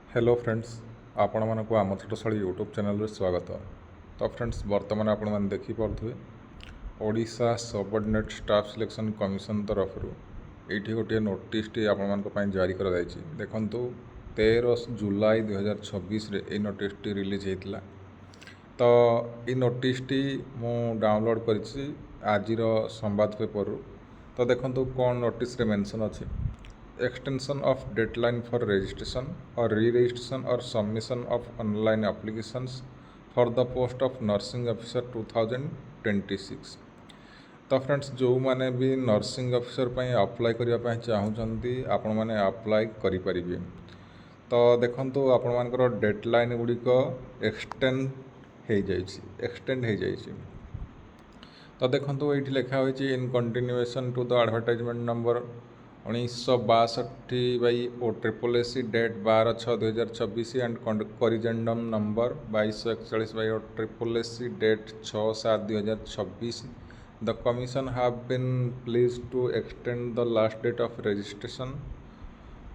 Hello friends आपण मानक आम छटशाली यूट्यूब चैनल रे स्वागत। तो फ्रेंड्स वर्तमान आपण मैंने देखिपे Odisha subordinate staff selection commission तरफ ये गोटे नोटिस आपण जारी कर देखु 13 जुलाई 2026 ये नोटिस रिलीज होता। तो ये नोटिस मु डाउनलोड कर आज संवाद पेपर। तो देखो कौन नोटिस मेंशन अच्छी extension of deadline for registration or re-registration or submission of online applications for the post of nursing officer 2026। तो फ्रेंड्स जो मैंने भी नर्सिंग ऑफिसर पर अप्लाई करने चाहूँगी आपण मैंने अप्लाई करें। तो देखो आपण मानकर डेडलाइन गुड़िक एक्सटेंड हो जाइए। तो देखो ये लिखा हो in continuation to the advertisement number 1962/OSSC date 12/6/2026 and corrigendum number 2241/OSSC date 6/7/2026 the commission have been pleased to extend the last date of registration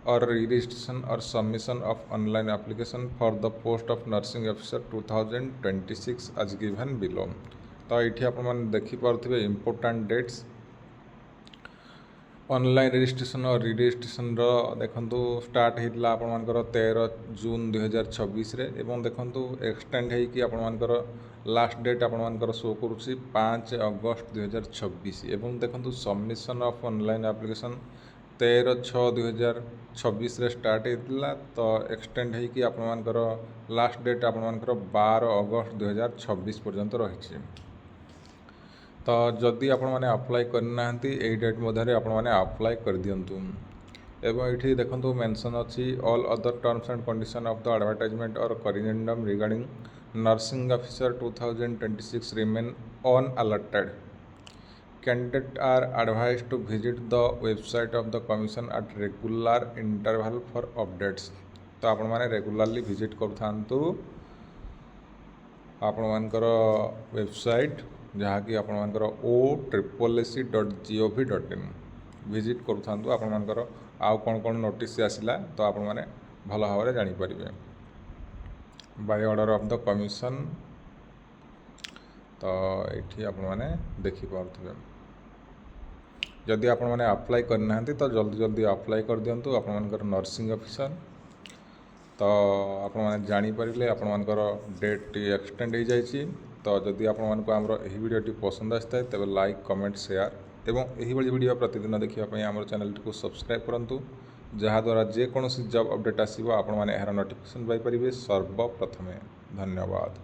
और re-registration or submission of online application for the post of nursing officer 2026 as given below। तो ये आप देखिपे important dates online registration और रि-रजिस्ट्रेशन देखो start होता आपर 13 जून 2026 एवं देखो extend होकर लास्ट डेट आपर शो करुच्ची 5 अगस्त 2026 एवं देखो submission of online application 13/6/2026 start होता। तो एक्सटेंड होकर लास्ट डेट आपर 12 अगस्त 2026 पर्यंत रही। तो जदि आपण मैंने अप्लाई करना यही डेट मध्य आपण मैंने अप्लाई कर दिंतु। एवं ये देखो मेंशन अच्छी all other terms and condition of the advertisement और corrigendum regarding nursing officer 2026 remain unaltered. Candidate are advised to visit the website of the commission at regular interval for updates. तो आपण मैंने regularly visit करूँ आपण मानकर website जहाँकि आपर OSSC.gov.in visit करूँ आपर आउ कौन कौन नोटिस आसला। तो आपण मैंने भल भाव में जापर by order of the commission. तो ये आपण मैंने देखिपे जदि आपण मैंने अप्लाई करना तो जल्दी जल्दी अप्लाई कर दिंतु आपर नर्सिंग ऑफिसर। तो आपण मैंने जानीपारे आपर डेट एक्सटेंड हो जाइए। तो जदि आपको आमर यही वीडियो पसंद आए तेज लाइक कमेंट शेयर एवं यही वीडियो प्रतिदिन देखापी आम चैनल को सब्सक्राइब करूँ जहाँद्वारा जेकोसी जॉब अपडेट आसो आपने यार नोटिफिकेशन पाइपर सर्वप्रथमे। धन्यवाद।